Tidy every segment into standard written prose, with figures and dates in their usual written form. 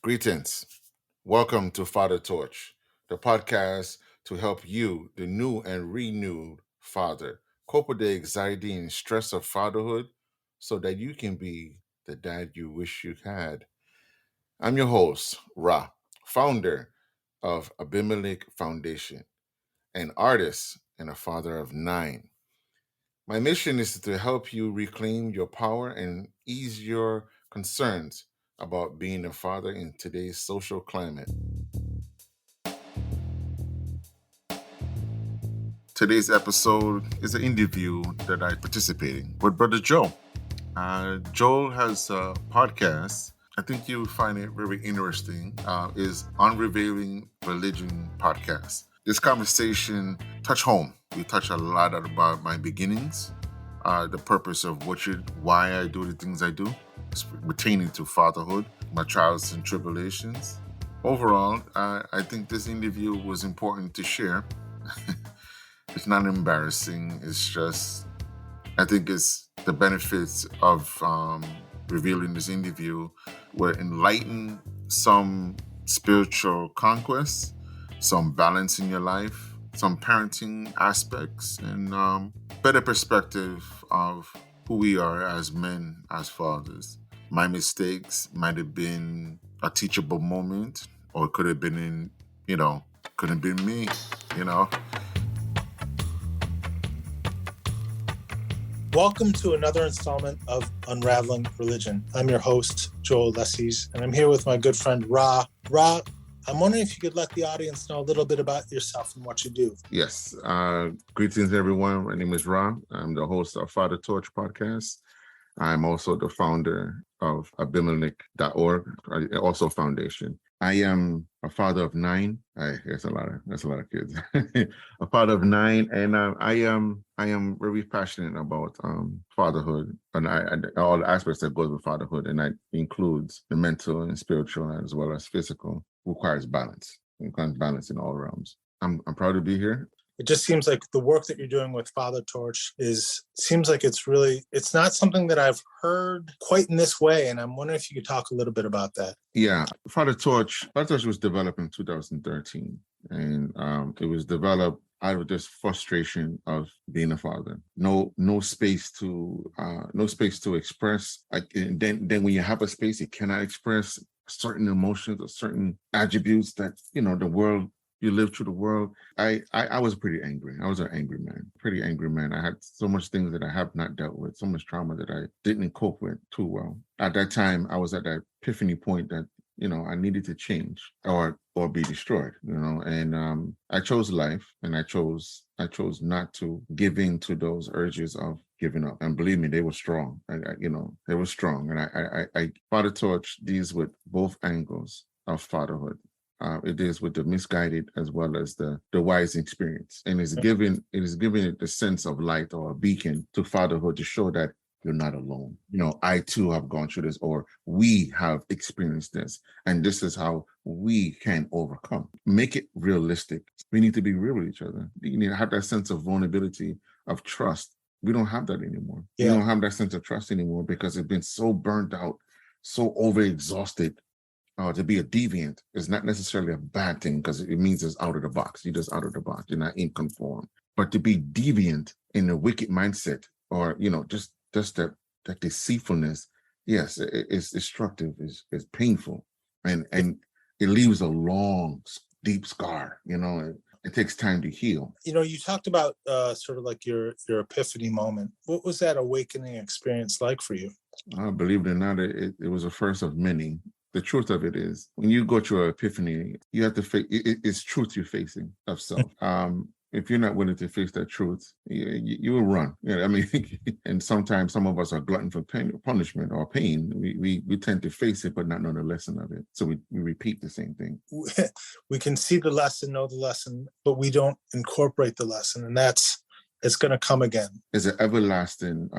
Greetings. Welcome to Fatha Torch, the podcast to help you, the new and renewed father, cope with the anxiety and stress of fatherhood so that you can be the dad you wish you had. I'm your host, Ra, founder of Abimelech Foundation, an artist and a father of 9. My mission is to help you reclaim your power and ease your concerns about being a father in today's social climate. Today's episode is an interview that I participated in with Brother Joe. Joel has a podcast. I think you'll find it very interesting. Is Unraveling Religion podcast. This conversation touch home. We touch a lot about my beginnings, the purpose of why I do the things I do, pertaining to fatherhood, my trials and tribulations. Overall, I think this interview was important to share. It's not embarrassing. It's just, I think it's the benefits of revealing this interview will enlighten some spiritual conquests, some balance in your life, some parenting aspects, and better perspective of who we are as men, as fathers. My mistakes might have been a teachable moment, or it could have been could have been me, Welcome to another installment of Unraveling Religion. I'm your host, Joel Lessies, and I'm here with my good friend, Ra. Ra, I'm wondering if you could let the audience know a little bit about yourself and what you do. Yes. Greetings, everyone. My name is Ra. I'm the host of Fatha Torch podcast. I'm also the founder of Abimelech.org, also a foundation. I am a father of 9. That's a lot of kids. A father of 9, and I am very passionate about fatherhood and all the aspects that goes with fatherhood, and that includes the mental and spiritual as well as physical. Requires balance. It requires balance in all realms. I'm proud to be here. It just seems like the work that you're doing with Fatha Torch seems like it's not something that I've heard quite in this way. And I'm wondering if you could talk a little bit about that. Yeah, Fatha Torch was developed in 2013. And it was developed out of this frustration of being a father. No space to express. And then when you have a space, you cannot express certain emotions or certain attributes that, the world, you live through the world. I was pretty angry. I was an angry man. I had so much things that I have not dealt with, so much trauma that I didn't cope with too well. At that time, I was at that epiphany point that, I needed to change or be destroyed, and I chose life, and I chose not to give in to those urges of giving up. And believe me, they were strong. They were strong. And I Fatha Torch deals with both angles of fatherhood. It is with the misguided as well as the wise experience, and it is giving it the sense of light or a beacon to fatherhood to show that you're not alone. I too have gone through this, or we have experienced this, and this is how we can overcome. Make it realistic. We need to be real with each other. You need to have that sense of vulnerability, of trust. We don't have that anymore. Yeah. We don't have that sense of trust anymore because it's been so burnt out, so overexhausted. To be a deviant is not necessarily a bad thing because it means it's out of the box. You're just out of the box. You're not in conform. But to be deviant in a wicked mindset, or just that deceitfulness, yes, it's destructive. It's painful, and it leaves a long, deep scar. It takes time to heal. You talked about sort of like your epiphany moment. What was that awakening experience like for you? Believe it or not, it was the first of many. The truth of it is, when you go through an epiphany, you have to face it's truth you're facing of self. If you're not willing to face that truth, you will run. And sometimes some of us are glutton for punishment or pain. We tend to face it, but not know the lesson of it. So we repeat the same thing. We can see the lesson, know the lesson, but we don't incorporate the lesson, and it's going to come again. It's an everlasting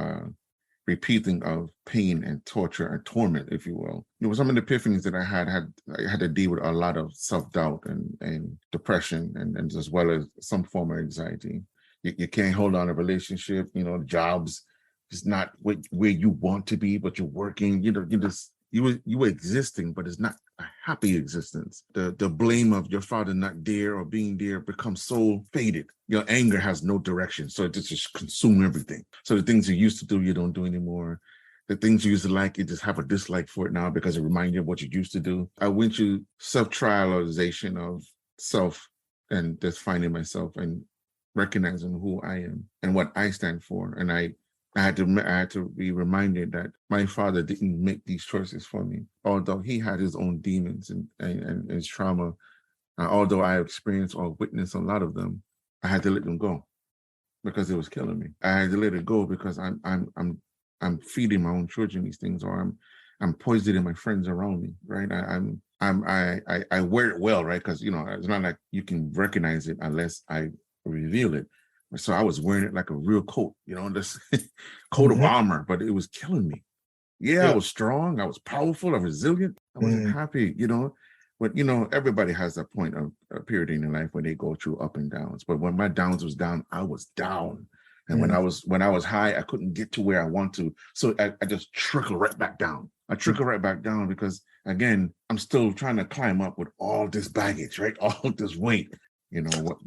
repeating of pain and torture and torment, if you will. Some of the epiphanies that I had to deal with a lot of self-doubt and depression and as well as some form of anxiety. You can't hold on a relationship, jobs is not where you want to be, but you're working, you were existing, but it's not a happy existence. The blame of your father not there or being there becomes so faded. Your anger has no direction, so it just consumes everything. So the things you used to do, you don't do anymore. The things you used to like, you just have a dislike for it now because it reminds you of what you used to do. I went through self-trialization of self and just finding myself and recognizing who I am and what I stand for. And I had to be reminded that my father didn't make these choices for me, although he had his own demons and his trauma. Although I experienced or witnessed a lot of them, I had to let them go because it was killing me. I had to let it go because I'm feeding my own children these things, or I'm poisoning my friends around me, right? I wear it well, right? Because it's not like you can recognize it unless I reveal it. So I was wearing it like a real coat, this coat of armor, but it was killing me. Yeah, I was strong, I was powerful, I was resilient. I wasn't happy, But everybody has that point of a period in their life when they go through up and downs. But when my downs was down, I was down. And when I was high, I couldn't get to where I want to. So I just trickled right back down. I trickled right back down because, again, I'm still trying to climb up with all this baggage, right? All this weight.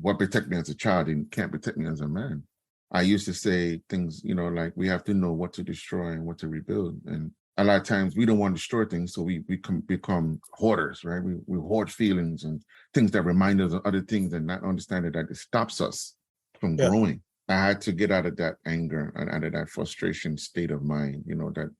What protected me as a child and can't protect me as a man. I used to say things, like we have to know what to destroy and what to rebuild. And a lot of times we don't want to destroy things, so we become hoarders, right? We hoard feelings and things that remind us of other things and not understanding that it stops us from growing. I had to get out of that anger and out of that frustration state of mind, that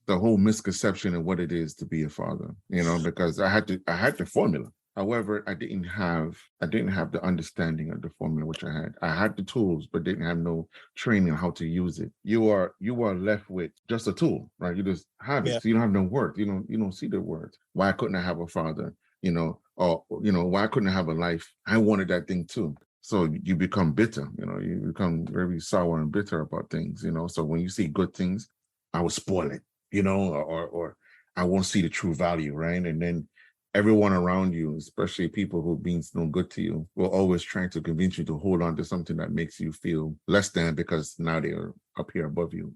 the whole misconception of what it is to be a father, because I had the formula. However, I didn't have the understanding of the formula which I had. I had the tools, but didn't have no training on how to use it. You are left with just a tool, right? You just have it. So you don't have no words. You don't see the words. Why couldn't I have a father? Or why couldn't I have a life? I wanted that thing too. So you become bitter, you become very sour and bitter about things, So when you see good things, I will spoil it, or I won't see the true value, right? And then everyone around you, especially people who mean no good to you, will always try to convince you to hold on to something that makes you feel less than because now they are up here above you.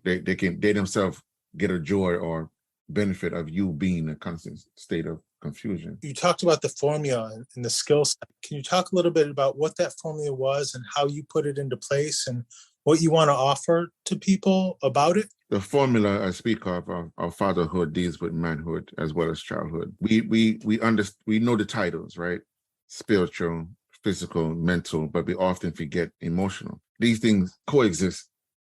They themselves get a joy or benefit of you being in a constant state of confusion. You talked about the formula and the skill set. Can you talk a little bit about what that formula was and how you put it into place and what you want to offer to people about it? The formula I speak of fatherhood deals with manhood as well as childhood. We know the titles, right? Spiritual, physical, mental, but we often forget emotional. These things coexist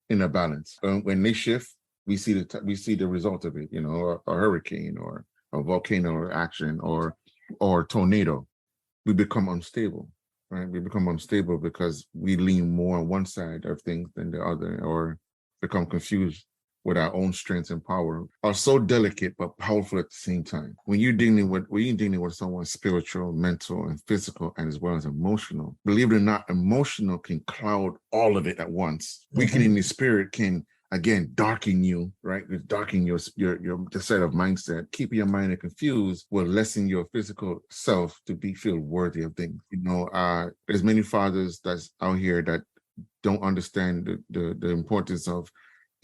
in a balance. When they shift, we see the result of it. A hurricane or a volcano action or tornado. We become unstable. Right? We become unstable because we lean more on one side of things than the other, or become confused with our own strengths and power, are so delicate but powerful at the same time. When you're dealing with someone spiritual, mental, and physical, and as well as emotional, believe it or not, emotional can cloud all of it at once. Weakening the spirit can, again, darken you, right? Darken your the set of mindset. Keep your mind confused will lessen your physical self to feel worthy of things. There's many fathers that's out here that don't understand the importance of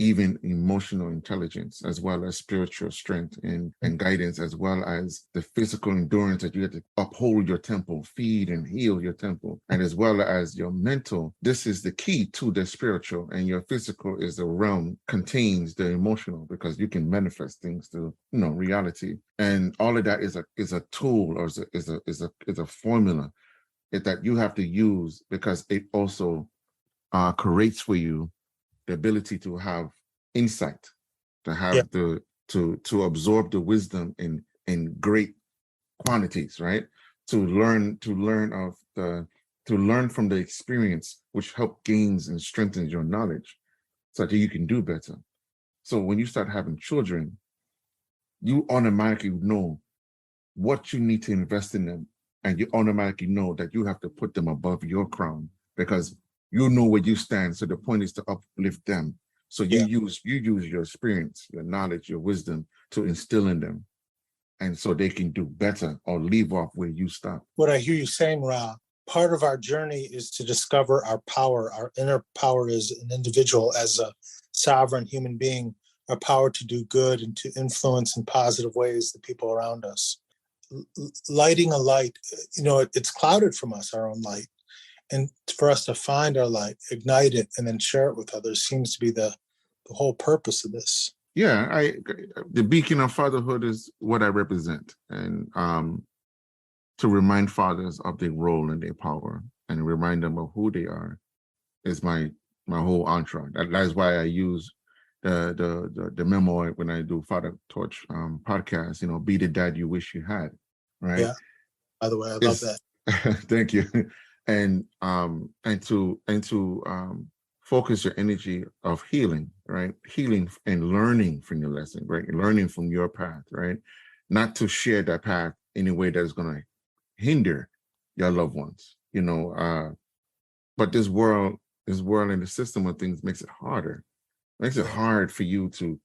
even emotional intelligence, as well as spiritual strength and guidance, as well as the physical endurance that you have to uphold your temple, feed and heal your temple, and as well as your mental. This is the key to the spiritual, and your physical is the realm contains the emotional, because you can manifest things to reality, and all of that is a tool, or is a formula that you have to use, because it also creates for you the ability to have insight, to have to absorb the wisdom in great quantities, right? To learn from the experience, which help gains and strengthens your knowledge, so that you can do better. So when you start having children, you automatically know what you need to invest in them, and you automatically know that you have to put them above your crown, because you know where you stand. So the point is to uplift them. So you use your experience, your knowledge, your wisdom to instill in them, and so they can do better or leave off where you stop. What I hear you saying, Ra, part of our journey is to discover our power, our inner power as an individual, as a sovereign human being, our power to do good and to influence in positive ways the people around us. Lighting a light, it's clouded from us, our own light. And for us to find our light, ignite it, and then share it with others seems to be the whole purpose of this. Yeah, the beacon of fatherhood is what I represent, and to remind fathers of their role and their power, and remind them of who they are, is my whole mantra. That is why I use the memo when I do Fatha Torch podcast. Be the dad you wish you had, right? Yeah. By the way, I love that. Thank you. And to focus your energy of healing, right? Healing and learning from your lesson, right? Learning from your path, right? Not to share that path in a way that is going to hinder your loved ones, but this world and the system of things makes it harder. Makes it hard for you to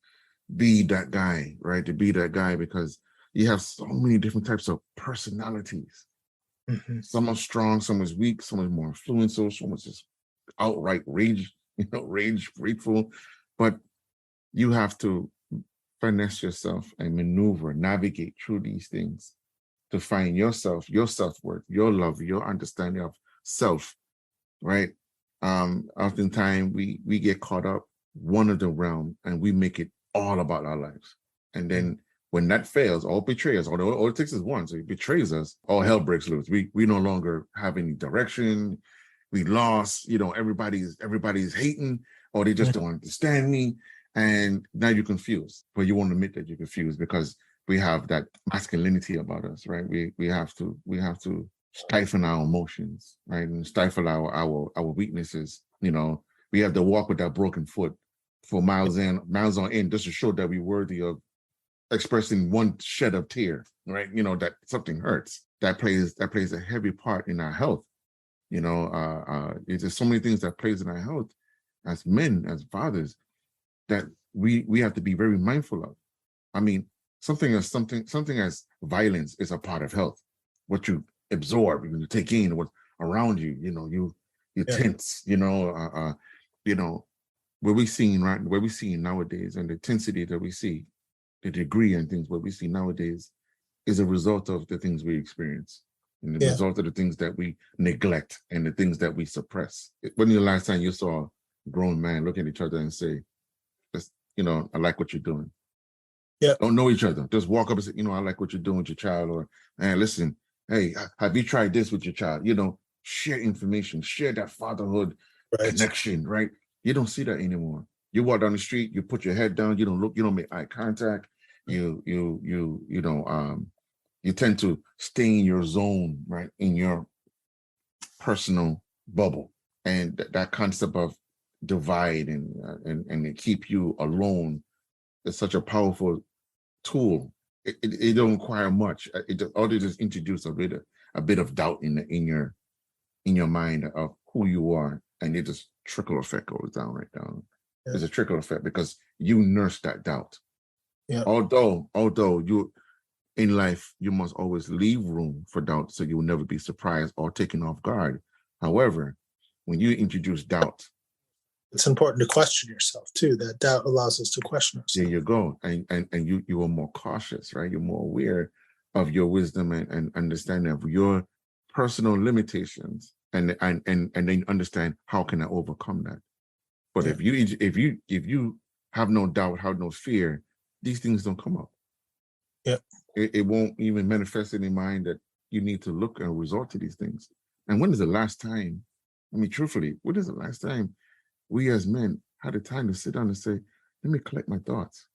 be that guy, right? To be that guy, because you have so many different types of personalities. Mm-hmm. Some are strong, some is weak, some is more influential, some is just outright rage, rageful. But you have to finesse yourself and maneuver, navigate through these things to find yourself, your self-worth, your love, your understanding of self, right? Oftentimes we get caught up one of the realm and we make it all about our lives. And then when that fails, all betrayers, all it takes is one. So it betrays us, all hell breaks loose. We no longer have any direction. We lost, everybody's hating, or they just don't understand me. And now you're confused, but you won't admit that you're confused because we have that masculinity about us, right? We have to stifle our emotions, right? And stifle our weaknesses. We have to walk with that broken foot for miles on end, just to show that we're worthy of expressing one shed of tear, right? That something hurts. That plays a heavy part in our health. There's so many things that plays in our health as men, as fathers, that we have to be very mindful of. I mean, something as violence is a part of health. What you absorb, you take in, what's around you, you tense, what we see nowadays, and the intensity that we see, the degree and things what we see nowadays is a result of the things we experience, and the result of the things that we neglect and the things that we suppress. When the last time you saw a grown man look at each other and say, I like what you're doing? Yeah. Don't know each other. Just walk up and say, I like what you're doing with your child, or, man, listen, hey, have you tried this with your child? Share information, share that fatherhood connection, right? You don't see that anymore. You walk down the street, you put your head down, you don't look, you don't make eye contact. You tend to stay in your zone, right? In your personal bubble. And that concept of divide and keep you alone is such a powerful tool. It don't require much. All they just introduce a bit of doubt in your mind of who you are, and it just trickle effect goes down right down. Yeah. There's a trickle effect because you nurse that doubt. Yeah. Although you in life you must always leave room for doubt, so you will never be surprised or taken off guard. However, when you introduce doubt, it's important to question yourself too. That doubt allows us to question ourselves. There you go. And you are more cautious, right? You're more aware of your wisdom and understanding of your personal limitations, and then understand how can I overcome that. But if you have no doubt, have no fear, these things don't come up. Yeah. It won't even manifest in your mind that you need to look and resort to these things. And when is the last time, truthfully, when is the last time we as men had the time to sit down and say, let me collect my thoughts?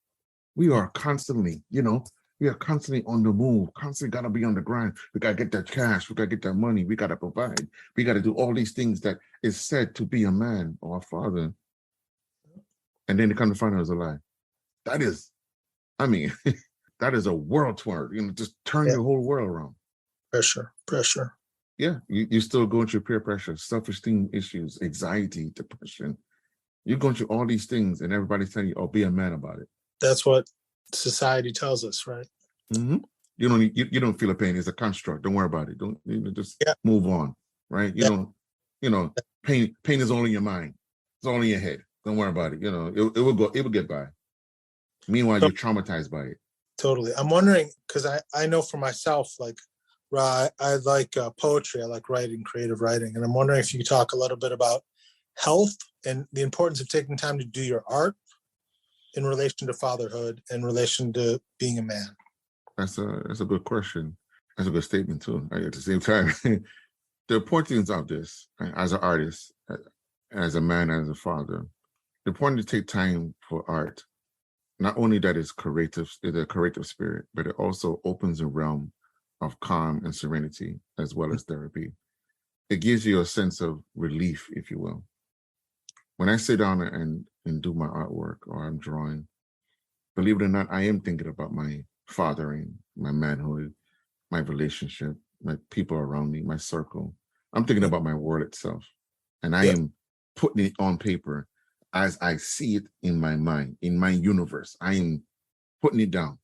We are constantly, on the move, constantly got to be on the grind. We got to get that cash. We got to get that money. We got to provide. We got to do all these things that is said to be a man or a father. And then they come to find out it's a lie. That is, that is a world tour. Just turn your whole world around. Pressure. Yeah, you still going through peer pressure, self-esteem issues, anxiety, depression. You're going through all these things, and everybody's telling you, "Oh, be a man about it." That's what society tells us, right? Mm-hmm. You don't feel a pain. It's a construct. Don't worry about it. Don't just move on, right? Pain is only in your mind. It's only in your head. Don't worry about it. It will get by. Meanwhile, you're traumatized by it. Totally. I'm wondering, because I know for myself, like, I like poetry. I like writing, creative writing. And I'm wondering if you could talk a little bit about health and the importance of taking time to do your art in relation to fatherhood, in relation to being a man. That's a good question. That's a good statement too. At the same time, the importance of this as an artist, as a man, as a father, the important to take time for art. Not only that it's a creative spirit, but it also opens a realm of calm and serenity as well as therapy. It gives you a sense of relief, if you will. When I sit down and do my artwork or I'm drawing, believe it or not, I am thinking about my fathering, my manhood, my relationship, my people around me, my circle. I'm thinking about my world itself. And I am putting it on paper as I see it in my mind, in my universe. I am putting it down.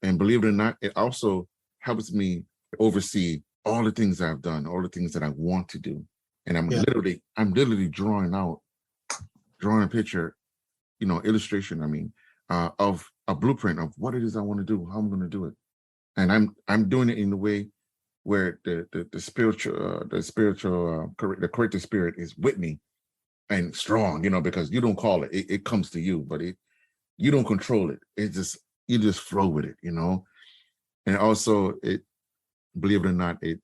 And believe it or not, it also helps me oversee all the things I've done, all the things that I want to do. And I'm literally drawing a picture, illustration, of a blueprint of what it is I want to do, how I'm going to do it. And I'm doing it in a way where the creative spirit is with me and strong, because you don't call it, it comes to you, but you don't control it. You just flow with it, And also believe it or not, it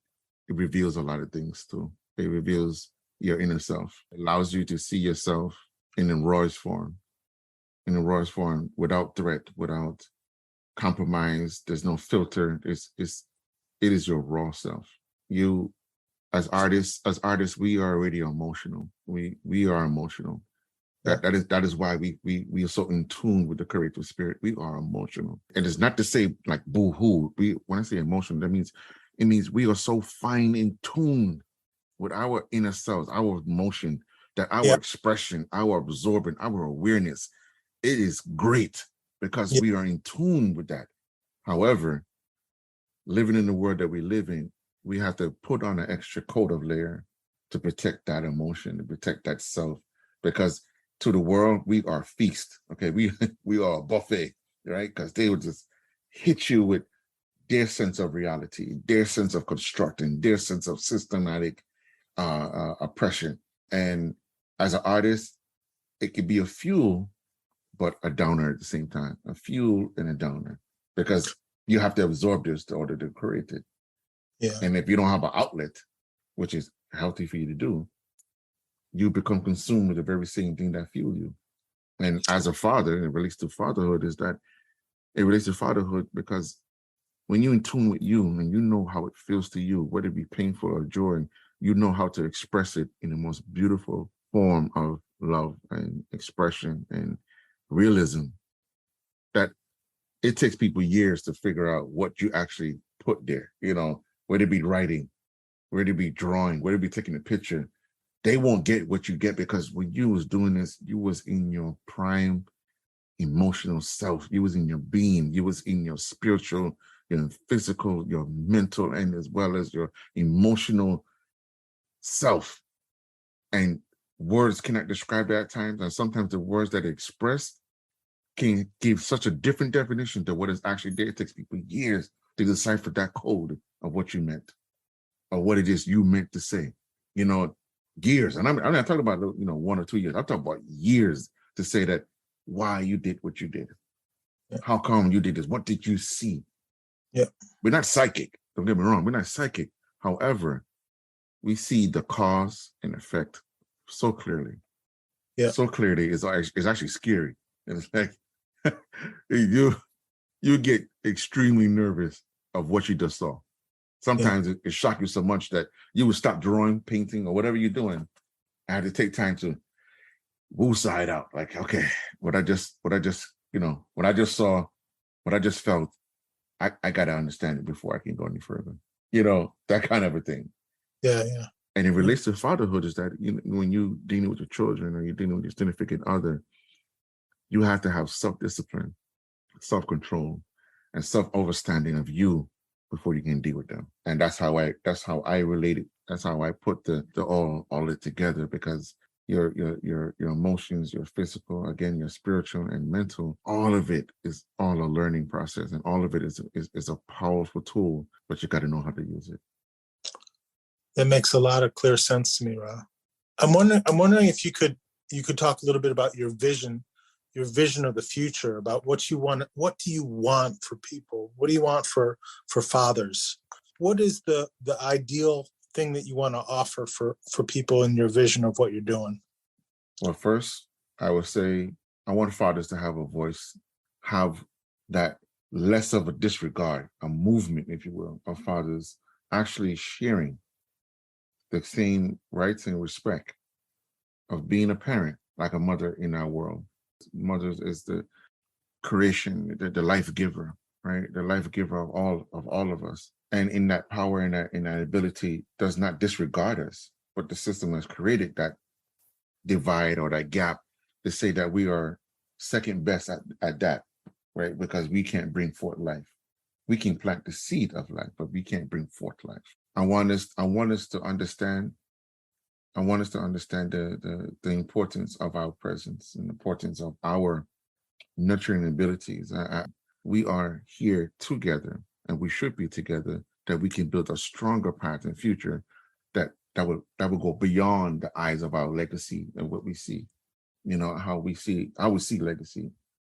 reveals a lot of things too. It reveals your inner self. It allows you to see yourself in the rawest form, without threat, without compromise. There's no filter. It is your raw self. You, as artists, we are already emotional. We are emotional. That is why we are so in tune with the creative spirit. We are emotional. And it's not to say like boo-hoo. When I say emotional, it means we are so fine in tune with our inner selves, our emotion, that our expression, our absorbing, our awareness, it is great because we are in tune with that. However, living in the world that we live in, we have to put on an extra coat of layer to protect that emotion, to protect that self, because to the world, we are feast. Okay, we are a buffet, right? Because they would just hit you with their sense of reality, their sense of constructing, their sense of systematic oppression. And as an artist, it could be a fuel, but a downer at the same time, a fuel and a downer, because you have to absorb this in order to create it. Yeah. And if you don't have an outlet, which is healthy for you to do, you become consumed with the very same thing that fuel you. And as a father, it relates to fatherhood, because when you're in tune with you and you know how it feels to you, whether it be painful or joy, you know how to express it in the most beautiful form of love and expression and realism, that it takes people years to figure out what you actually put there, whether it be writing, whether it be drawing, whether it be taking a picture. They won't get what you get because when you was doing this, you was in your prime emotional self. You was in your being. You was in your spiritual, your physical, your mental, and as well as your emotional self. And words cannot describe that at times. And sometimes the words that are expressed can give such a different definition to what is actually there. It takes people years to decipher that code of what you meant or what it is you meant to say. Years. And I'm not talking about 1 or 2 years. I'm talking about years to say that why you did what you did. Yeah. How come you did this? What did you see? Yeah. We're not psychic. Don't get me wrong. We're not psychic. However, we see the cause and effect so clearly. Yeah. So clearly, it's actually scary. And it's like you get extremely nervous of what you just saw. Sometimes it shocked you so much that you would stop drawing, painting, or whatever you're doing. I had to take time to woosah it out. Like, okay, what I just saw, what I just felt, I got to understand it before I can go any further. That kind of a thing. Yeah, yeah. And it relates to fatherhood is that when you're dealing with your children or you're dealing with your significant other, you have to have self-discipline, self-control, and self-understanding of you before you can deal with them. And that's how I relate it. That's how I put the all it together, because your emotions, your physical, again, your spiritual and mental. All of it is all a learning process, and all of it is a powerful tool, but you got to know how to use it. That makes a lot of clear sense to me, Ra. I'm wondering if you could talk a little bit about your vision of the future, about what you want. What do you want for people? What do you want for fathers? What is the ideal thing that you want to offer for people in your vision of what you're doing? Well, first, I would say I want fathers to have a voice, have that less of a disregard, a movement, if you will, of fathers actually sharing the same rights and respect of being a parent, like a mother in our world. Mothers is the creation, the life giver, right? The life giver of all of us. And in that power and that ability does not disregard us, but the system has created that divide or that gap to say that we are second best at that, right? Because we can't bring forth life. We can plant the seed of life, but we can't bring forth life. I want us to understand the importance of our presence and the importance of our nurturing abilities. We are here together, and we should be together, that we can build a stronger path in future that will go beyond the eyes of our legacy and what we see. You know, how we see legacy.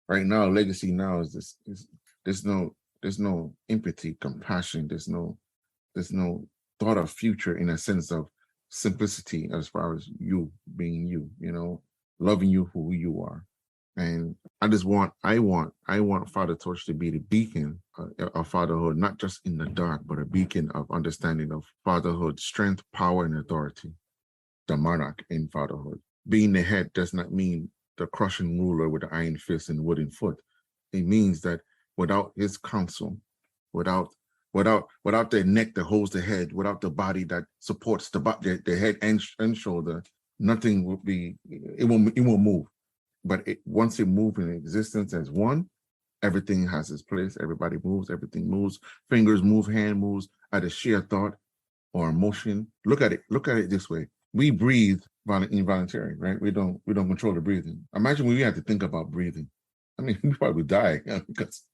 Right now, legacy now is this: there's no empathy, compassion. There's no thought of future in a sense of simplicity, as far as you being you, loving you who you are. And I want Fatha Torch to be the beacon of fatherhood, not just in the dark, but a beacon of understanding of fatherhood, strength, power, and authority. The monarch in fatherhood. Being the head does not mean the crushing ruler with the iron fist and wooden foot. It means that without his counsel, without the neck that holds the head, without the body that supports the head and shoulder, nothing will be. It won't move. But once it moves in existence as one, everything has its place. Everybody moves. Everything moves. Fingers move. Hand moves at a sheer thought or emotion. Look at it this way. We breathe involuntarily, right? We don't control the breathing. Imagine when we had to think about breathing. I mean, we probably die because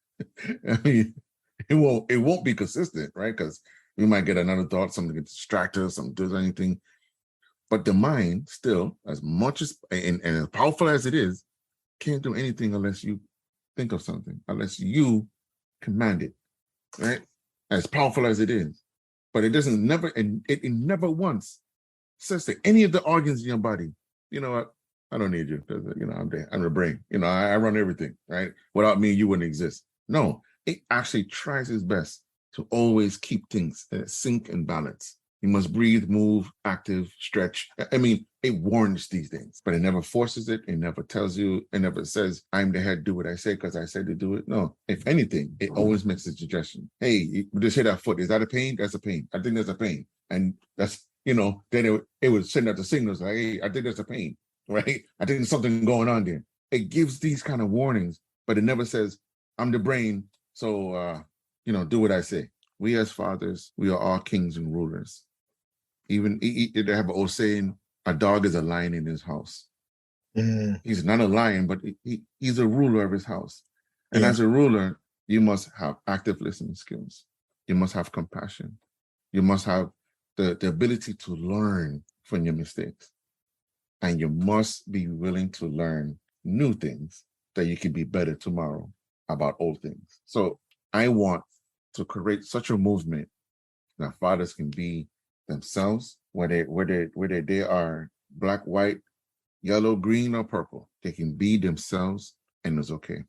it won't be consistent, right? Because we might get another thought, something to distract us, something does anything. But the mind still, as much as and as powerful as it is, can't do anything unless you think of something, unless you command it, right? As powerful as it is. But it never once says to any of the organs in your body, you know what, I don't need you, because I'm there. I'm the brain. I run everything, right? Without me, you wouldn't exist. No, it actually tries its best to always keep things in sync and balance. You must breathe, move, active, stretch. I mean, it warns these things, but it never forces it. It never tells you, it never says, I'm the head, do what I say because I said to do it. No, if anything, it always makes a suggestion. Hey, you just hit that foot. Is that a pain? That's a pain. I think there's a pain. And that's, then it would send out the signals like, hey, I think there's a pain, right? I think there's something going on there. It gives these kind of warnings, but it never says, I'm the brain, so, do what I say. We as fathers, we are all kings and rulers. Even they have an old saying, a dog is a lion in his house. Mm. He's not a lion, but he's a ruler of his house. And as a ruler, you must have active listening skills. You must have compassion. You must have the ability to learn from your mistakes. And you must be willing to learn new things that you can be better tomorrow about old things. So I want to create such a movement that fathers can be themselves, whether they are black, white, yellow, green, or purple. They can be themselves and it's okay.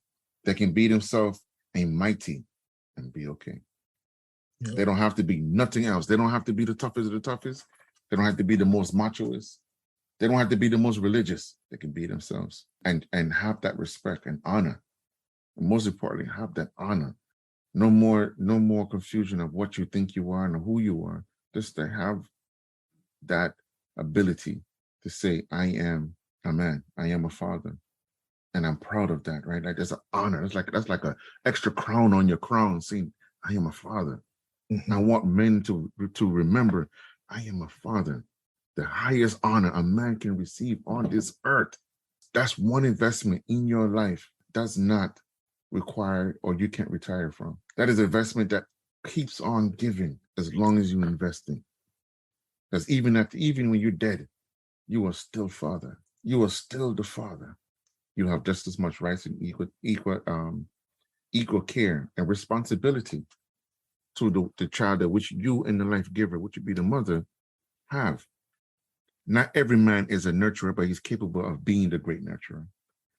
They can be themselves and mighty and be okay. Yeah. They don't have to be nothing else. They don't have to be the toughest of the toughest. They don't have to be the most machoist. They don't have to be the most religious. They can be themselves and have that respect and honor. And most importantly, have that honor. No more confusion of what you think you are and who you are. Just to have that ability to say, I am a man, I am a father, and I'm proud of that, right? Like, there's an honor. That's like an extra crown on your crown, saying, I am a father. Mm-hmm. I want men to remember, I am a father. the highest honor a man can receive on this earth. That's one investment in your life does not require or you can't retire from. That is an investment that keeps on giving as long as you're investing. Because even when you're dead, you are still father. You are still the father. You have just as much rights and equal care and responsibility to the child that which you and the life giver, which would be the mother, have. Not every man is a nurturer, but he's capable of being the great nurturer.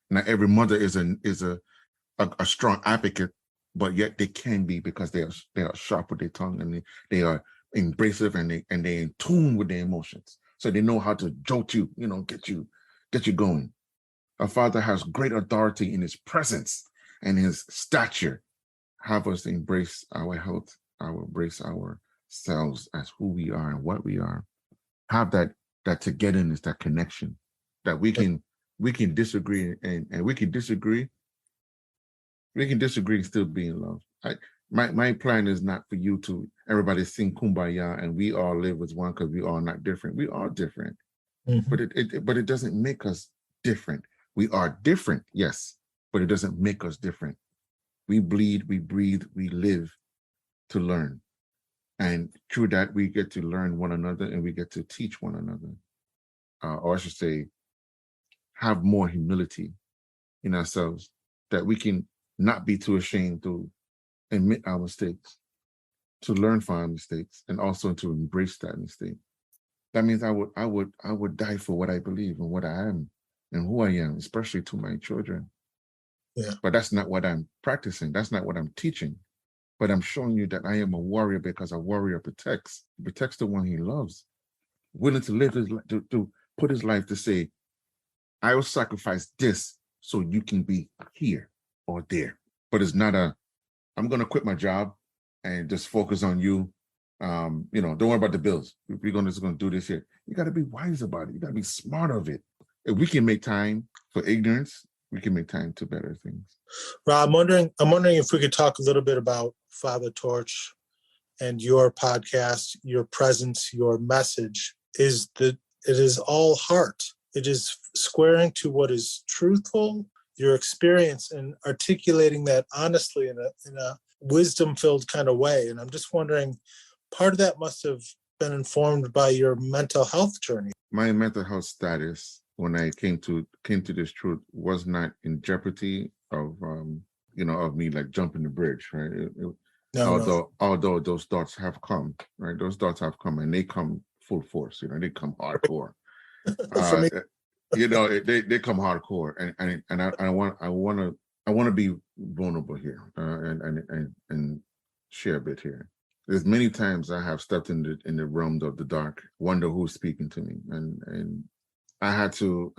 Not every mother is a strong advocate, but yet they can be because they are sharp with their tongue and they are embracive and they're in tune with their emotions. So they know how to jolt you, get you going. A father has great authority in his presence and his stature. Have us embrace our health, embrace ourselves as who we are and what we are. Have that togetherness, that connection, that we can disagree and we can disagree. We can disagree and still be in love. My plan is not for you to everybody sing kumbaya and we all live as one because we are not different. We are different, but it doesn't make us different. We are different, yes, but it doesn't make us different. We bleed, we breathe, we live to learn. And through that, we get to learn one another and we get to teach one another. Or I should say, have more humility in ourselves that we can not be too ashamed to admit our mistakes, to learn from our mistakes, and also to embrace that mistake. That means I would die for what I believe and what I am and who I am, especially to my children. Yeah. But that's not what I'm practicing. That's not what I'm teaching. But I'm showing you that I am a warrior because a warrior protects the one he loves, willing to live his life, to put his life to say, I will sacrifice this so you can be here or there. But it's not I'm going to quit my job and just focus on you. Don't worry about the bills. We're just going to do this here. You got to be wise about it. You got to be smart of it. If we can make time for ignorance, we can make time to better things. Rob, I'm wondering if we could talk a little bit about Fatha Torch and your podcast, your presence, your message. It is all heart. It is squaring to what is truthful, your experience, and articulating that honestly in a wisdom-filled kind of way. And I'm just wondering, part of that must have been informed by your mental health journey. My mental health status when I came to this truth was not in jeopardy of me like jumping the bridge, right? Although those thoughts have come, right? Those thoughts have come and they come full force, they come hardcore. For me. They come hardcore, and I want to be vulnerable here and share a bit here. There's many times I have stepped in the realm of the dark, wonder who's speaking to me, and I had to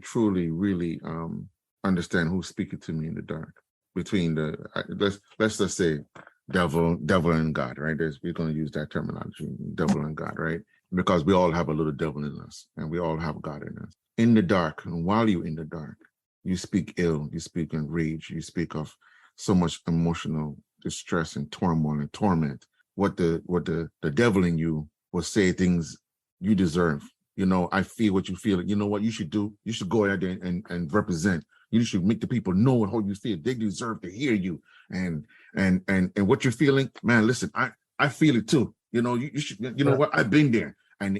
truly really understand who's speaking to me in the dark between let's just say devil and God, right? We're going to use that terminology, devil and God, right? Because we all have a little devil in us and we all have God in us. In the dark, and while you're in the dark, you speak ill, you speak in rage, you speak of so much emotional distress and turmoil and torment. What the devil in you will say things you deserve. I feel what you feel. You know what you should do? You should go out there and represent. You should make the people know how you feel. They deserve to hear you. And what you're feeling, man, listen, I feel it too. You should, know what? I've been there. And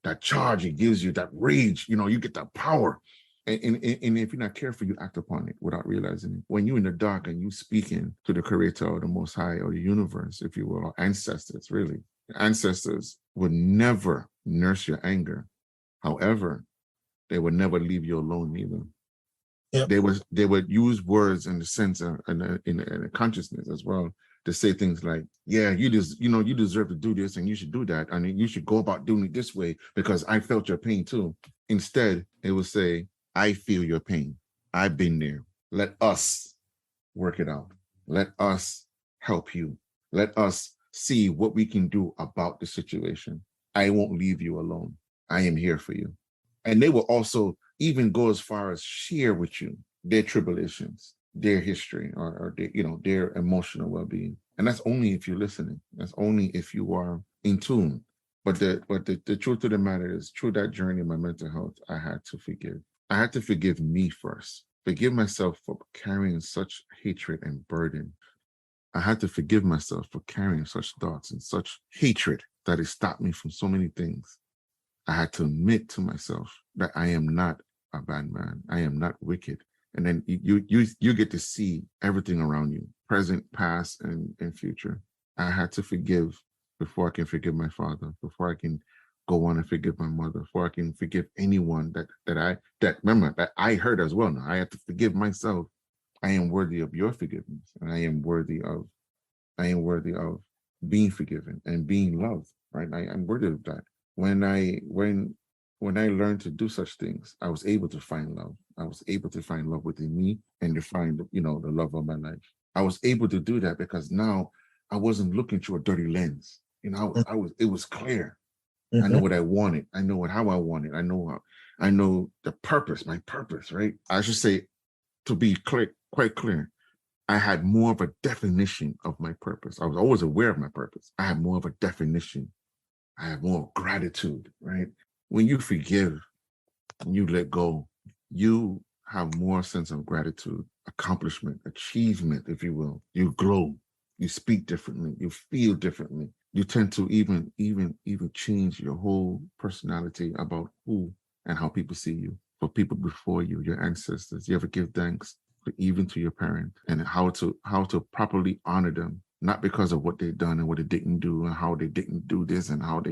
that charge it gives you, that rage, you get that power. And if you're not careful, you act upon it without realizing it. When you're in the dark and you speaking to the creator or the most high or the universe, if you will, or ancestors, really, ancestors would never nurse your anger. However, they would never leave you alone either. Yep. They would use words in the sense of in a consciousness as well to say things like, yeah, you deserve to do this and you should do that. And you should go about doing it this way because I felt your pain too. Instead, it would say, I feel your pain. I've been there. Let us work it out. Let us help you. Let us see what we can do about the situation. I won't leave you alone. I am here for you. And they will also even go as far as share with you their tribulations, their history, or their emotional well-being. And that's only if you're listening. That's only if you are in tune. the truth of the matter is, through that journey in my mental health, I had to forgive. I had to forgive me first. Forgive myself for carrying such hatred and burden. I had to forgive myself for carrying such thoughts and such hatred that it stopped me from so many things. I had to admit to myself that I am not a bad man. I am not wicked. And then you get to see everything around you, present, past, and future. I had to forgive before I can forgive my father, before I can go on and forgive my mother, before I can forgive anyone that remember that I hurt as well. Now I have to forgive myself. I am worthy of your forgiveness, and I am worthy of being forgiven and being loved. Right? I'm worthy of that. When I learned to do such things, I was able to find love. I was able to find love within me and to find, the love of my life. I was able to do that because now I wasn't looking through a dirty lens. It was clear. Mm-hmm. I know what I wanted. I know how I wanted. I know the purpose, my purpose, right? I should say, to be quite clear, I had more of a definition of my purpose. I was always aware of my purpose. I had more of a definition. I have more gratitude, right? When you forgive and you let go, you have more sense of gratitude, accomplishment, achievement, if you will. You glow, you speak differently, you feel differently. You tend to even change your whole personality about who and how people see you. For people before you, your ancestors, you ever give thanks even to your parents, and how to properly honor them, not because of what they've done and what they didn't do and how they didn't do this and how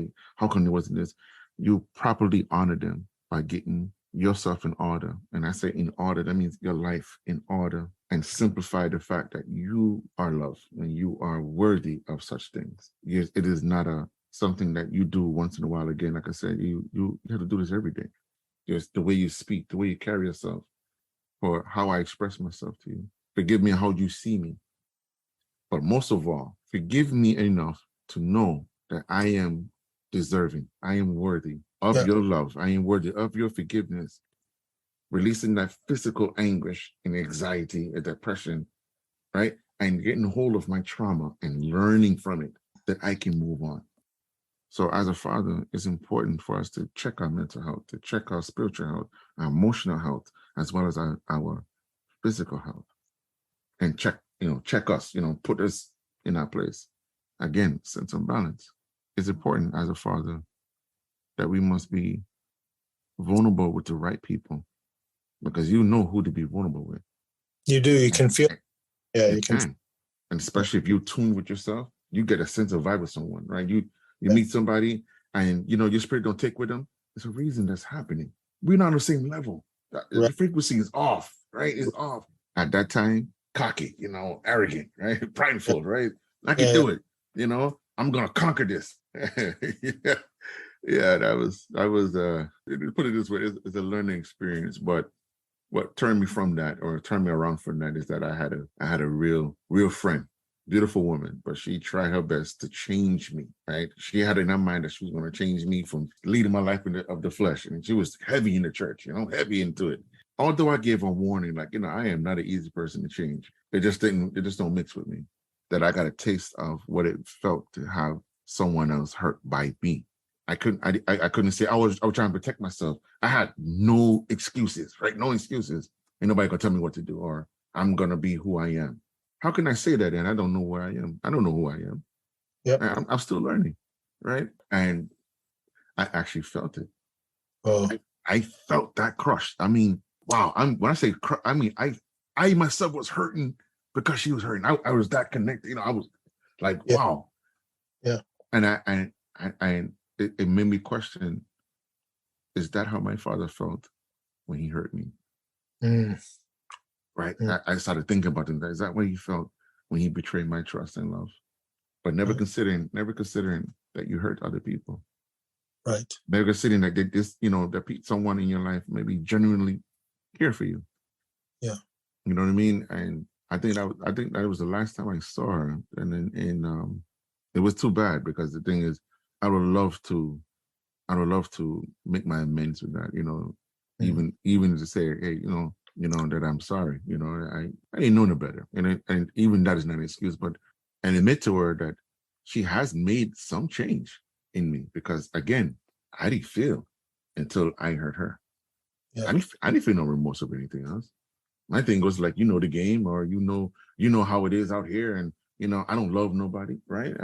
come there wasn't this. You properly honor them by getting yourself in order. And I say in order, that means your life in order, and simplify the fact that you are loved and you are worthy of such things. Yes, it is not something that you do once in a while. Again, like I said, you have to do this every day. Just the way you speak, the way you carry yourself, or how I express myself to you. Forgive me how you see me. But most of all, forgive me enough to know that I am deserving. I am worthy of your love. I am worthy of your forgiveness. Releasing that physical anguish and anxiety and depression, right? And getting hold of my trauma and learning from it that I can move on. So as a father, it's important for us to check our mental health, to check our spiritual health, our emotional health, as well as our physical health. And check us, put us in our place. Again, sense of balance. It's important as a father that we must be vulnerable with the right people, because you know who to be vulnerable with. You do. You can feel. Yeah, you can. And especially if you tune with yourself, you get a sense of vibe with someone, right? You meet somebody and your spirit don't take with them. There's a reason that's happening. We're not on the same level. The frequency is off, right? It's off. At that time, cocky, arrogant, right? Prideful, right? I can do it. I'm gonna conquer this. That was put it this way, it's a learning experience. But what turned me from that, or turned me around from that, is that I had a real friend, beautiful woman, but she tried her best to change me, right? She had in her mind that she was going to change me from leading my life of the flesh. And she was heavy in the church, heavy into it. Although I gave her a warning, like, I am not an easy person to change. It just don't mix with me. That I got a taste of what it felt to have someone else hurt by me. I couldn't say I was trying to protect myself. I had no excuses, right? No excuses. Ain't nobody gonna tell me what to do, or I'm gonna be who I am. How can I say that? And I don't know where I am. I don't know who I am. Yeah, I'm still learning, right? And I actually felt it. Oh, I felt that crush. I mean, wow. When I say crush, I mean I myself was hurting because she was hurting. I was that connected. I was like, wow. Yeah. And it made me question: is that how my father felt when he hurt me? Right. I started thinking about it. Is that what he felt when he betrayed my trust and love? But never considering that you hurt other people. Right. Never considering that that someone in your life maybe genuinely care for you. Yeah. You know what I mean? And I think that was the last time I saw her. And then it was too bad, because the thing is, I would love to make my amends with that, even to say, hey, that I'm sorry, I didn't know no better. And even that is not an excuse, but and admit to her that she has made some change in me, because again, I didn't feel until I hurt her. Yeah. I didn't feel no remorse of anything else. My thing was like, the game, or you know how it is out here, and I don't love nobody, right?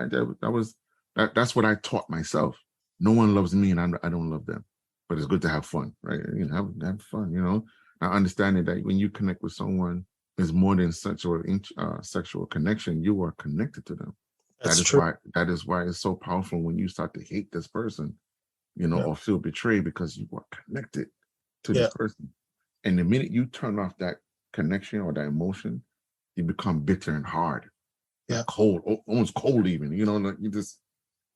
That's what I taught myself. No one loves me, and I don't love them. But it's good to have fun, right? Have fun. Now understanding that when you connect with someone, it's more than sexual connection. You are connected to them. That's true. That is why it's so powerful when you start to hate this person, Yeah. or feel betrayed, because you are connected to Yeah. this person. And the minute you turn off that connection or that emotion, you become bitter and hard, Yeah. cold, almost cold even, like you just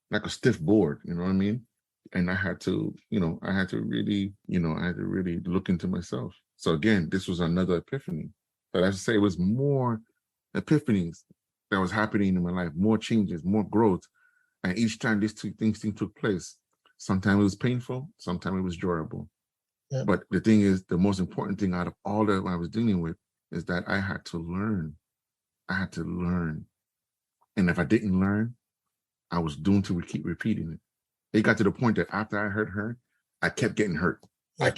like a stiff board, you know what I mean? And I had to really, look into myself. So again, this was another epiphany. But I should say it was more epiphanies that was happening in my life, more changes, more growth. And each time these two things took place, sometimes it was painful, sometimes it was enjoyable. Yeah. But the thing is, the most important thing out of all that I was dealing with is that I had to learn. I had to learn. And if I didn't learn, I was doomed to keep repeating it. It got to the point that after I hurt her, I kept getting hurt. Yeah.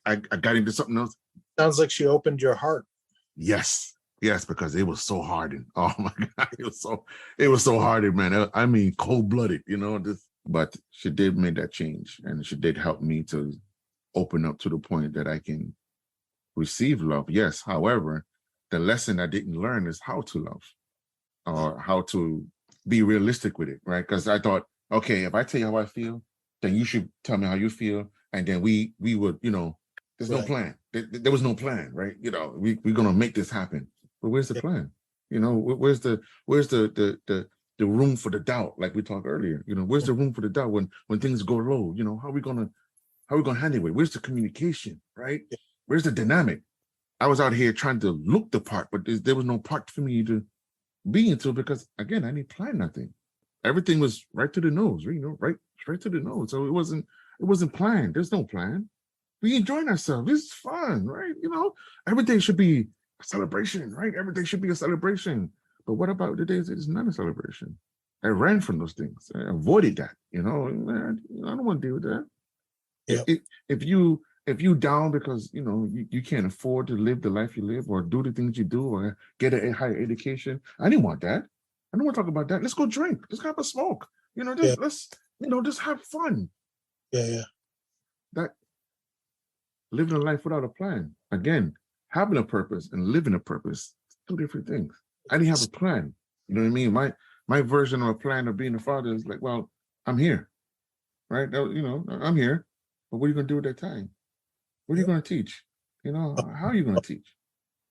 I got into something else. Sounds like she opened your heart. Yes, because it was so hardened. Oh my God, it was so hardened, man. I mean, cold-blooded, but she did make that change, and she did help me to open up to the point that I can receive love. Yes, however, the lesson I didn't learn is how to love, or how to be realistic with it, right? Because I thought, okay, if I tell you how I feel, then you should tell me how you feel, and then we would, there's no plan. There was no plan, right? We're gonna make this happen. But where's the plan? Where's the room for the doubt, like we talked earlier? Where's the room for the doubt when things go low? How are we gonna handle it? Where's the communication, right? Where's the dynamic? I was out here trying to look the part, but there was no part for me to be into, because again, I didn't plan nothing. Everything was right to the nose, right straight to the nose. So it wasn't planned. There's no plan. We enjoying ourselves. It's fun, right? Every day should be a celebration, right? Every day should be a celebration. But what about the days that it's not a celebration? I ran from those things. I avoided that. I don't want to deal with that. Yeah. If you down because you can't afford to live the life you live, or do the things you do, or get a higher education, I didn't want that. I don't want to talk about that. Let's go drink. Let's have a smoke. Let's just have fun. Yeah. That living a life without a plan. Again, having a purpose and living a purpose, two different things. I didn't have a plan. You know what I mean? My version of a plan of being a father is like, well, I'm here, right? I'm here, but what are you going to do with that time? What are you going to teach? How are you going to teach?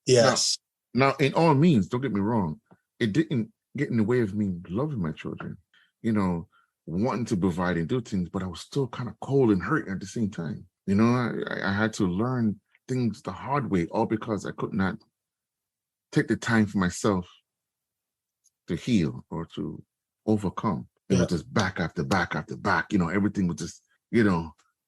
Yes. Now, in all means, don't get me wrong, it didn't get in the way of me loving my children, wanting to provide and do things, but I was still kind of cold and hurt at the same time. I had to learn things the hard way, all because I could not take the time for myself to heal or to overcome. It was just back after back after back. Everything was just,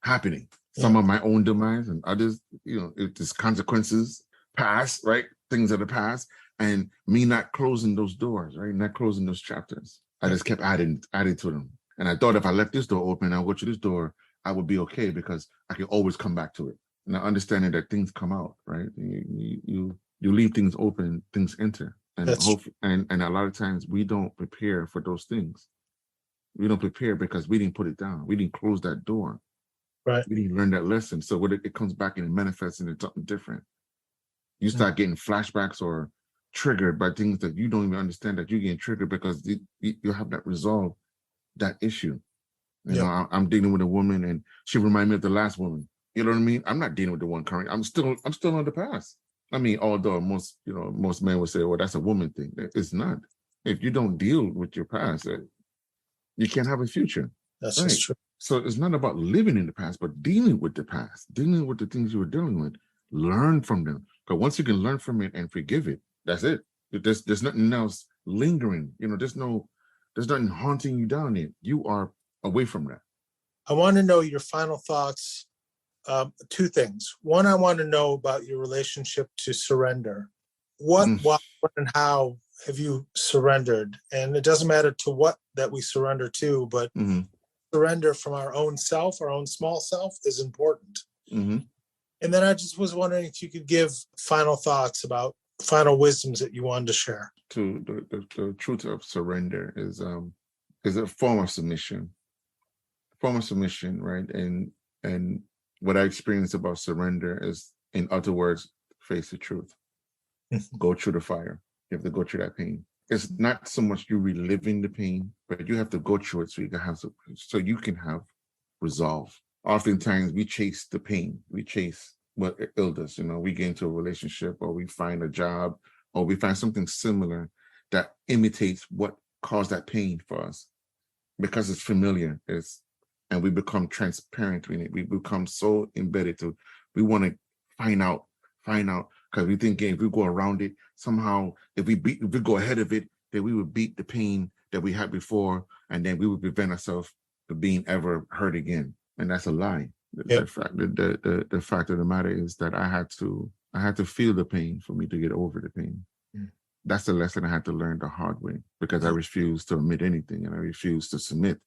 happening. Some of my own demise, and others, it just consequences past, right? Things of the past, and me not closing those doors, right? Not closing those chapters. I just kept adding to them. And I thought if I left this door open, I'll go to this door, I would be okay, because I can always come back to it. Now, understanding that things come out, right? You leave things open, things enter. And and a lot of times we don't prepare for those things. We don't prepare because we didn't put it down. We didn't close that door. Right. We didn't learn that lesson. So when it comes back and it manifests into something different, you start getting flashbacks or triggered by things that you don't even understand that you're getting triggered, because you have that resolve, that issue. I'm dealing with a woman, and she reminded me of the last woman. You know what I mean? I'm not dealing with the one current. I'm still on the past. I mean, although most men would say, well, that's a woman thing. It's not. If you don't deal with your past, you can't have a future. That's right. Just true. So it's not about living in the past, but dealing with the past, dealing with the things you were dealing with. Learn from them. Because once you can learn from it and forgive it, that's it. There's nothing else lingering. There's nothing haunting you down there. You are away from that. I want to know your final thoughts. Two things. One, I want to know about your relationship to surrender. What, and how have you surrendered? And it doesn't matter to what that we surrender to, but surrender from our own self, our own small self, is important. Mm-hmm. And then I just was wondering if you could give final thoughts about final wisdoms that you wanted to share. To the truth of surrender is a form of submission. Right? And what I experienced about surrender is, in other words, face the truth. Go through the fire. You have to go through that pain. It's not so much you reliving the pain, but you have to go through it so you can have resolve. Oftentimes we chase the pain. We chase what ailed us. We get into a relationship, or we find a job, or we find something similar that imitates what caused that pain for us, because it's familiar. And we become transparent in it. We become so embedded to, we want to find out, because we think if we go around it, somehow, if we go ahead of it, then we would beat the pain that we had before, and then we would prevent ourselves from being ever hurt again. And that's a lie. The fact of the matter is that I had to feel the pain for me to get over the pain. That's the lesson I had to learn the hard way, because I refused to admit anything, and I refused to submit.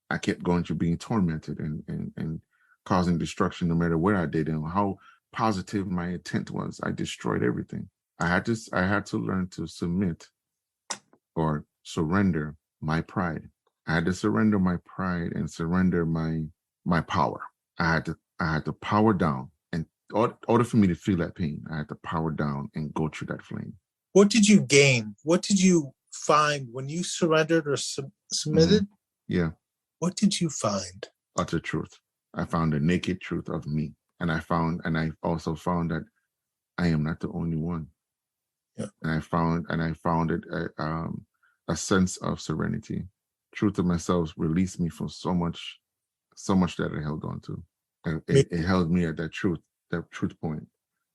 I kept going through being tormented and causing destruction no matter where I did and how positive my intent was. I destroyed everything. I had to learn to submit or surrender my pride. I had to surrender my pride and surrender my power. I had to power down, and in order for me to feel that pain, I had to power down and go through that flame. What did you gain? What did you find when you surrendered or submitted? Mm-hmm. Yeah. What did you find? Utter truth. I found the naked truth of me. And I also found that I am not the only one. Yeah. And I found it a sense of serenity. Truth of myself released me from so much that I held on to. It held me at that truth point.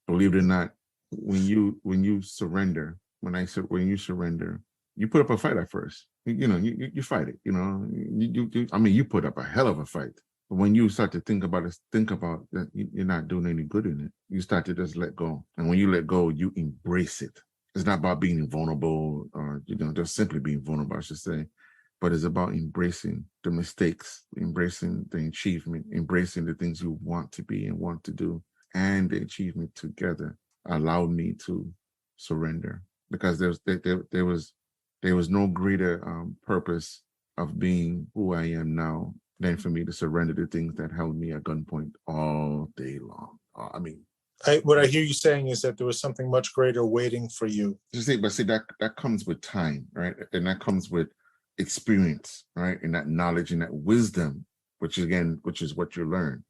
Believe it or not, when you surrender, when you surrender, you put up a fight at first. You fight it. You put up a hell of a fight. But when you start to think about that you're not doing any good in it, you start to just let go. And when you let go, you embrace it. It's not about being vulnerable or just simply being vulnerable, I should say, but it's about embracing the mistakes, embracing the achievement, embracing the things you want to be and want to do, and the achievement together allowed me to surrender, because there was no greater purpose of being who I am now than for me to surrender the things that held me at gunpoint all day long. What I hear you saying is that there was something much greater waiting for you. That comes with time, right? And that comes with experience, right? And that knowledge and that wisdom, which is what you learn.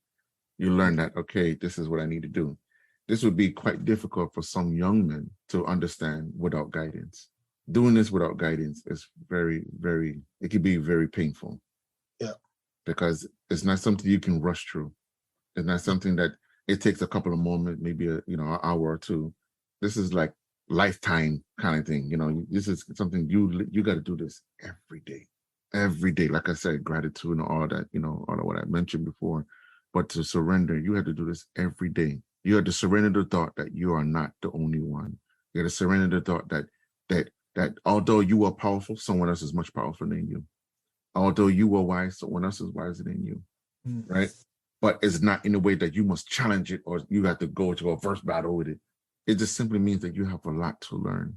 You learn that, okay, this is what I need to do. This would be quite difficult for some young men to understand without guidance. Doing this without guidance is it can be very painful. Yeah. Because it's not something you can rush through. It's not something that it takes a couple of moments, maybe an hour or two. This is like lifetime kind of thing. This is something you got to do this every day. Like I said, gratitude and all that, all of what I mentioned before. But to surrender, you have to do this every day. You have to surrender the thought that you are not the only one. You have to surrender the thought that although you are powerful, someone else is much powerful than you. Although you are wise, someone else is wiser than you, right? But it's not in a way that you must challenge it or you have to go to a first battle with it. It just simply means that you have a lot to learn.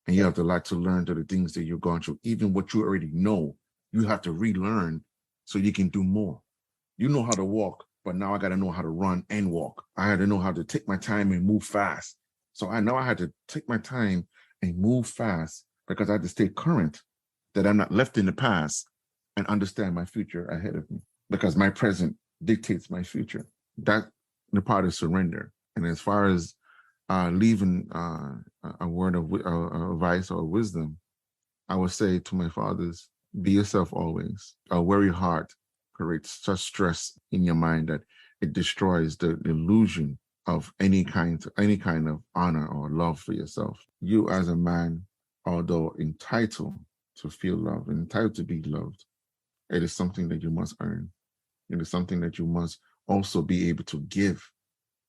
And you have a lot to learn to the things that you're going through. Even what you already know, you have to relearn so you can do more. You know how to walk, but now I got to know how to run and walk. I had to know how to take my time and move fast. So I know I had to take my time and move fast because I had to stay current, that I'm not left in the past, and understand my future ahead of me, because my present dictates my future. That the part of surrender. And as far as leaving a word of advice or wisdom, I would say to my fathers, be yourself always. A worry heart creates such stress in your mind that it destroys the illusion of any kind of honor or love for yourself. You as a man, although entitled to feel love, entitled to be loved, it is something that you must earn. It is something that you must also be able to give.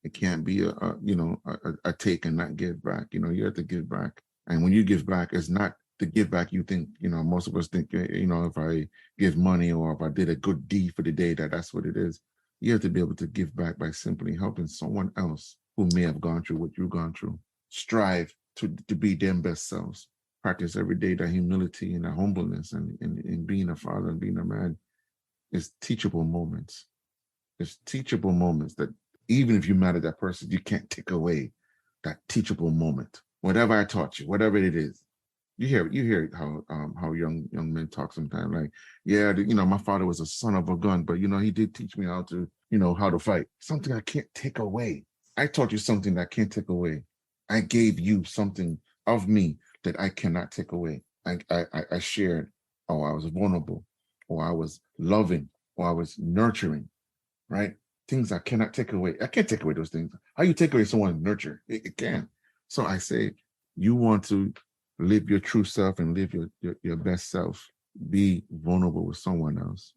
It can't be a take and not give back. You have to give back. And when you give back, it's not the give back. You think, most of us think, if I give money or if I did a good deed for the day, that's what it is. You have to be able to give back by simply helping someone else who may have gone through what you've gone through. Strive to be their best selves. Practice every day that humility and that humbleness, and being a father and being a man is teachable moments. There's teachable moments that even if you're mad at that person, you can't take away that teachable moment. Whatever I taught you, whatever it is. You hear how young men talk sometimes, like, yeah, my father was a son of a gun, but he did teach me how to fight. Something I can't take away. I taught you something that I can't take away. I gave you something of me that I cannot take away. I shared, or I was vulnerable, or I was loving, or I was nurturing, right? Things I cannot take away. I can't take away those things. How you take away someone's nurture? It can. So I say, you want to live your true self and live your best self. Be vulnerable with someone else.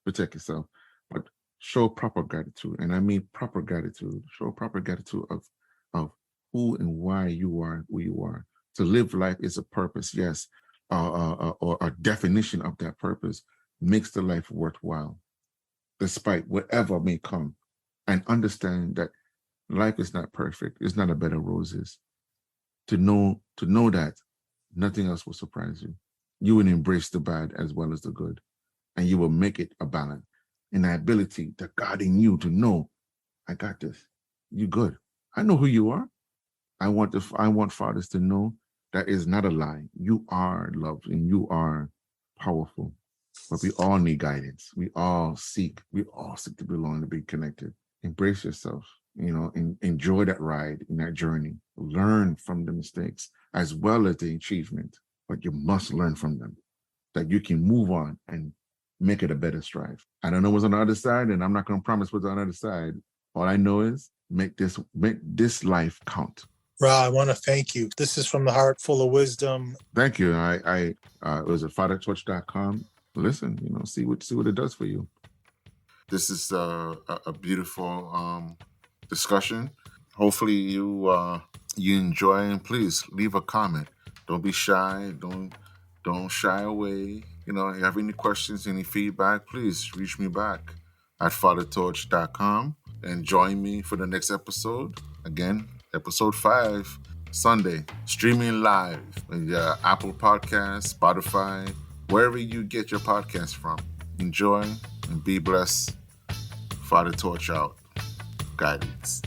Protect yourself, but show proper gratitude. And I mean proper gratitude. Show proper gratitude of who and why you are who you are. To live life is a purpose, yes, or a definition of that purpose makes the life worthwhile, despite whatever may come. And understand that life is not perfect. It's not a bed of roses. To know that nothing else will surprise you. You will embrace the bad as well as the good, and you will make it a balance. And the ability, the God in you to know, I got this. You good. I know who you are. I want fathers to know that is not a lie. You are loved and you are powerful. But we all need guidance. We all seek to belong, to be connected. Embrace yourself, enjoy that ride in that journey. Learn from the mistakes as well as the achievement, but you must learn from them, that you can move on and make it a better strive. I don't know what's on the other side, and I'm not going to promise what's on the other side. All I know is make this life count. Ra, I want to thank you. This is from the heart, full of wisdom. Thank you. I was at fathertorch.com. Listen, see what it does for you. This is a beautiful discussion. Hopefully you enjoy, and please leave a comment. Don't be shy. Don't shy away. If you have any questions, any feedback, please reach me back at fathertorch.com and join me for the next episode. Again, episode 5, Sunday, streaming live on Apple Podcasts, Spotify, wherever you get your podcast from. Enjoy and be blessed. Fatha Torch out. Guidance.